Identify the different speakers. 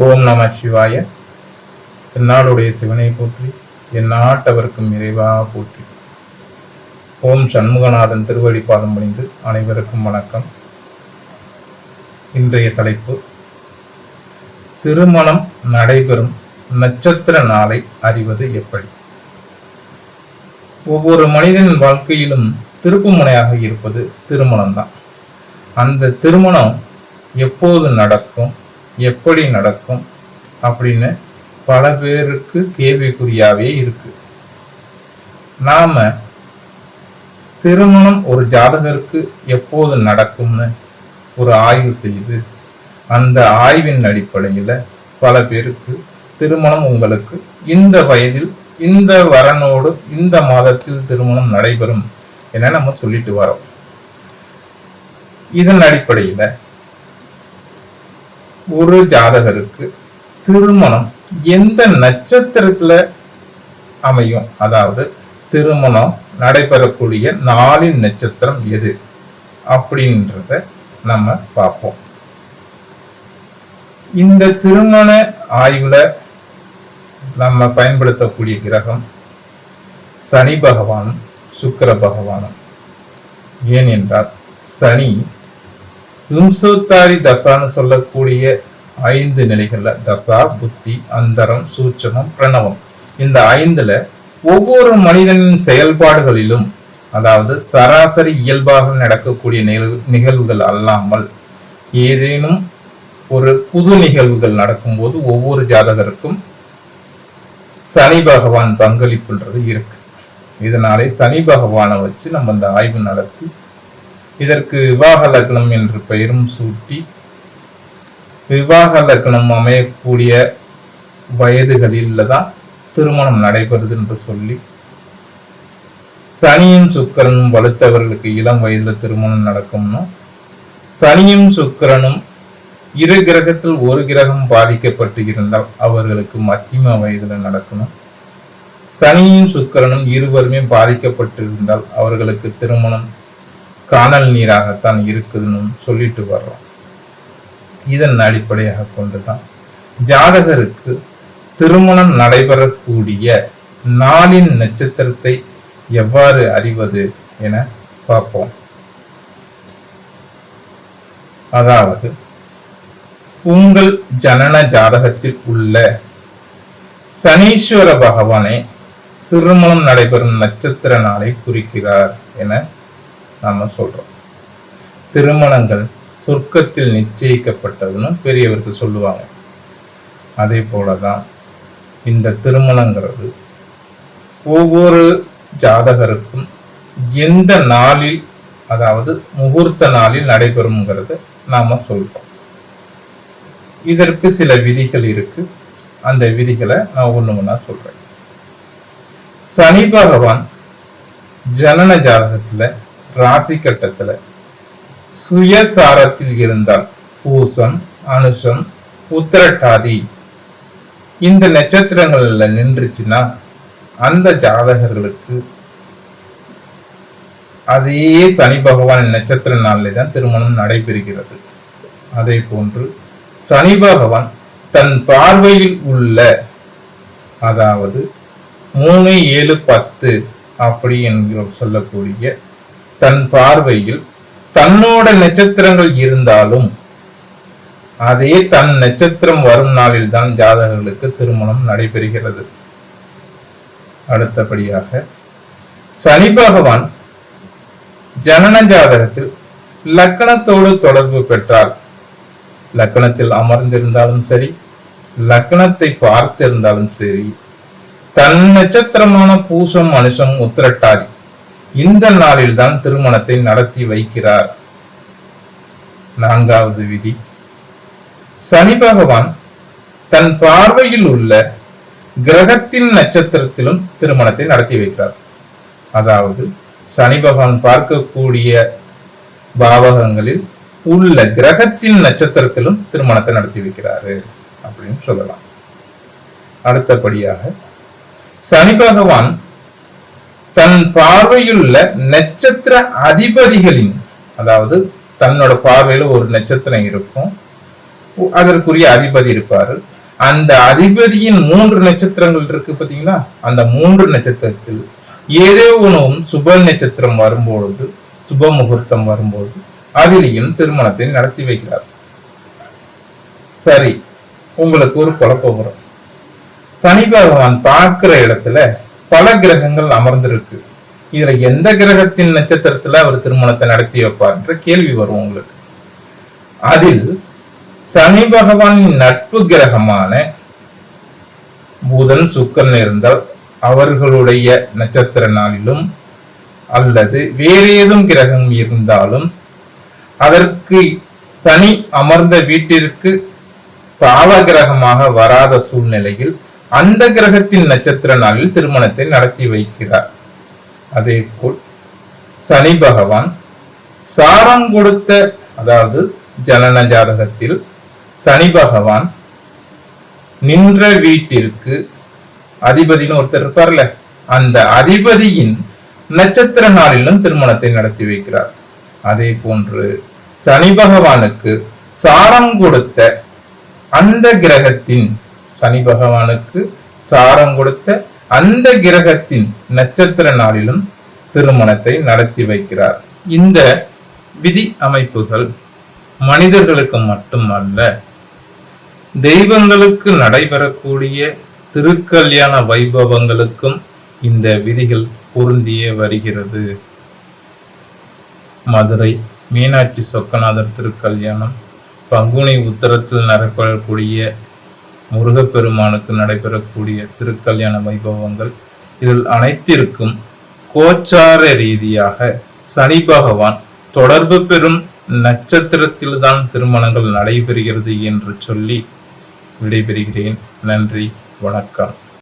Speaker 1: ஓம் நம சிவாய. என்னாளுடைய சிவனை போற்றி, என் நாட்டவர்க்கும் இறைவா போற்றி. ஓம் சண்முகநாதன் திருவடி பாதம் பணிந்து அனைவருக்கும் வணக்கம். இன்றைய தலைப்பு, திருமணம் நடைபெறும் நட்சத்திர நாளை அறிவது எப்படி? ஒவ்வொரு மனிதனின் வாழ்க்கையிலும் திருப்பு முனையாக இருப்பது திருமணம்தான். அந்த திருமணம் எப்போது நடக்கும், எப்படி நடக்கும் அப்படின்னு பல பேருக்கு கேள்விக்குறியாவே இருக்கு. நாம திருமணம் ஒரு ஜாதகருக்கு எப்போது நடக்கும்னு ஒரு ஆய்வு செய்து அந்த ஆய்வின் அடிப்படையில் பல பேருக்கு திருமணம் உங்களுக்கு இந்த வயதில் இந்த வரனோடு இந்த மாதத்தில் திருமணம் நடைபெறும் என நம்ம சொல்லிட்டு வரோம். இதன் அடிப்படையில ஒரு ஜாதகருக்கு திருமணம் எந்த நட்சத்திரத்துல அமையும், அதாவது திருமணம் நடைபெறக்கூடிய நாளின் நட்சத்திரம் எது அப்படின்றத நம்ம பார்ப்போம். இந்த திருமண ஆய்வுல நம்ம பயன்படுத்தக்கூடிய கிரகம் சனி பகவானும் சுக்கிர பகவானும். ஏனென்றால் சனி விம்சோத்தாரி தசான்னு சொல்லக்கூடிய 5 நிலைகள்ல, தசா, புத்தி, அந்தரம், சூட்சமம், பிரணவம், இந்த 5ல ஒவ்வொரு மனிதனின் செயல்பாடுகளிலும், அதாவது சராசரி இயல்பாக நடக்கக்கூடிய நிகழ்வுகள் அல்லாமல் ஏதேனும் ஒரு புது நிகழ்வுகள் நடக்கும்போது ஒவ்வொரு ஜாதகருக்கும் சனி பகவான் பங்களிப்புன்றது இருக்கு. இதனாலே சனி பகவானை வச்சு நம்ம இந்த ஆய்வு நடத்தி இதற்கு விவாக லக்னம் என்று பெயரும் சூட்டி, விவாக லக்னம் அமையக்கூடிய வயதுகளில் தான் திருமணம் நடைபெறுது என்று சொல்லி, சனியும் சுக்கிரனும் வலுத்தவர்களுக்கு இளம் வயதுல திருமணம் நடக்கும்னா, சனியும் சுக்கிரனும் இரு கிரகத்தில் ஒரு கிரகம் பாதிக்கப்பட்டு இருந்தால் அவர்களுக்கு மத்தியம வயதுல நடக்கணும். சனியும் சுக்கிரனும் இருவருமே பாதிக்கப்பட்டிருந்தால் அவர்களுக்கு திருமணம் காணல் நீராகத்தான் இருக்குதுன்னு சொல்லிட்டு வர்றோம். இதன் அடிப்படையாக கொண்டுதான் ஜாதகருக்கு திருமணம் நடைபெறக்கூடிய நாளின் நட்சத்திரத்தை எவ்வாறு அறிவது என பார்ப்போம். அதாவது உங்கள் ஜனன ஜாதகத்தில் உள்ள சனீஸ்வர பகவானே திருமணம் நடைபெறும் நட்சத்திர நாளை குறிக்கிறார் என நாம சொல்றோம். திருமணங்கள் சொர்க்கத்தில் நிச்சயிக்கப்பட்டதுன்னு பெரியவர்கள் சொல்லுவாங்க. அதே போலதான் இந்த திருமணங்கிறது ஒவ்வொரு ஜாதகருக்கும் எந்த நாளில், அதாவது முகூர்த்த நாளில் நடைபெறும்ங்கிறத நாம சொல்றோம். இதற்கு சில விதிகள் இருக்கு. அந்த விதிகளை நான் ஒண்ணு சொல்றேன். சனி பகவான் ஜனன ஜாதகத்துல ராசி கட்டத்துல சுயசாரத்தில் இருந்தால், பூசம், அனுஷம், உத்திரட்டாதி இந்த நட்சத்திரங்கள்ல நின்றுச்சுன்னா அந்த ஜாதகர்களுக்கு அதே சனி பகவான் நட்சத்திர நாளிலே தான் திருமணம் நடைபெறுகிறது. அதே போன்று சனி பகவான் தன் பார்வையில் உள்ள, அதாவது 3, 7, 10 அப்படி என்கிற சொல்லக்கூடிய தன் பார்வையில் தன்னோட நட்சத்திரங்கள் இருந்தாலும் அதே தன் நட்சத்திரம் வரும் நாளில் தான் ஜாதகர்களுக்கு திருமணம் நடைபெறுகிறது. அடுத்தபடியாக சனி பகவான் ஜனன ஜாதகத்தில் லக்னத்தோடு தொடர்பு பெற்றால், லக்னத்தில் அமர்ந்திருந்தாலும் சரி, லக்னத்தை பார்த்திருந்தாலும் சரி, தன் நட்சத்திரமான பூசம், அனுஷம், உத்திரட்டாதி இந்த நாளில் தான் திருமணத்தை நடத்தி வைக்கிறார். 4வது விதி, சனி பகவான் தன் பார்வையில் உள்ள கிரகத்தின் நட்சத்திரத்திலும் திருமணத்தை நடத்தி வைக்கிறார். அதாவது சனி பகவான் பார்க்கக்கூடிய பாவகங்களில் உள்ள கிரகத்தின் நட்சத்திரத்திலும் திருமணத்தை நடத்தி வைக்கிறாரு அப்படின்னு சொல்லலாம். அடுத்தபடியாக சனி பகவான் தன் பார்வையுள்ள நட்சத்திர அதிபதிகளின், அதாவது தன்னோட பார்வையில ஒரு நட்சத்திரம் இருக்கும், அதற்குரிய அதிபதி இருப்பாரு. அந்த அதிபதியின் 3 நட்சத்திரங்கள் இருக்கு பாத்தீங்களா, அந்த 3 நட்சத்திரத்தில் ஏதோ ஒன்றும் சுப நட்சத்திரம் வரும்பொழுது, சுப முகூர்த்தம் வரும்போது அதிலையும் திருமணத்தை நடத்தி வைக்கிறார். சரி, உங்களுக்கு ஒரு குழப்பம் வரும். சனி பகவான் பார்க்கிற இடத்துல பல கிரகங்கள் அமர்ந்திருக்கு, இதுல எந்த கிரகத்தின் நட்சத்திரத்துல அவர் திருமணத்தை நடத்தி வைப்பார்ன்ற கேள்வி வரும் உங்களுக்கு. அதில் சனி பகவானின் நட்பு கிரகமான புதன் சுக்கிரன் இருந்தால் அவர்களுடைய நட்சத்திர நாளிலும், அல்லது வேறு ஏதும் கிரகம் இருந்தாலும் அதற்கு சனி அமர்ந்த வீட்டிற்கு பாவ கிரகமாக வராத சூழ்நிலையில் அந்த கிரகத்தின் நட்சத்திர நாளில் திருமணத்தை நடத்தி வைக்கிறார். அதே போல் சனி பகவான் சாரம் கொடுத்த, அதாவது ஜனன ஜாதகத்தில் சனி பகவான் நின்ற வீட்டிற்கு அதிபதினு ஒருத்தர் இருப்பார்ல, அந்த அதிபதியின் நட்சத்திர நாளிலும் திருமணத்தை நடத்தி வைக்கிறார். அதே போன்று சனி பகவானுக்கு சாரம் கொடுத்த அந்த கிரகத்தின், சனி பகவானுக்கு சாரம் கொடுத்த அந்த கிரகத்தின் நட்சத்திர நாளிலும் திருமணத்தை நடத்தி வைக்கிறார். இந்த விதி அமைப்புகள் மனிதர்களுக்கு மட்டுமல்ல, தெய்வங்களுக்கு நடைபெறக்கூடிய திருக்கல்யாண வைபவங்களுக்கும் இந்த விதிகள் பொருந்தியே வருகிறது. மதுரை மீனாட்சி சொக்கநாதர் திருக்கல்யாணம், பங்குனி உத்தரத்தில் நடைபெறக்கூடிய முருகப்பெருமானுக்கு நடைபெறக்கூடிய திருக்கல்யாண வைபவங்கள், இதில் அனைத்திற்கும் கோச்சார ரீதியாக சனி பகவான் தொடர்பு பெறும் நட்சத்திரத்தில்தான் திருமணங்கள் நடைபெறுகிறது என்று சொல்லி விடைபெறுகிறேன். நன்றி, வணக்கம்.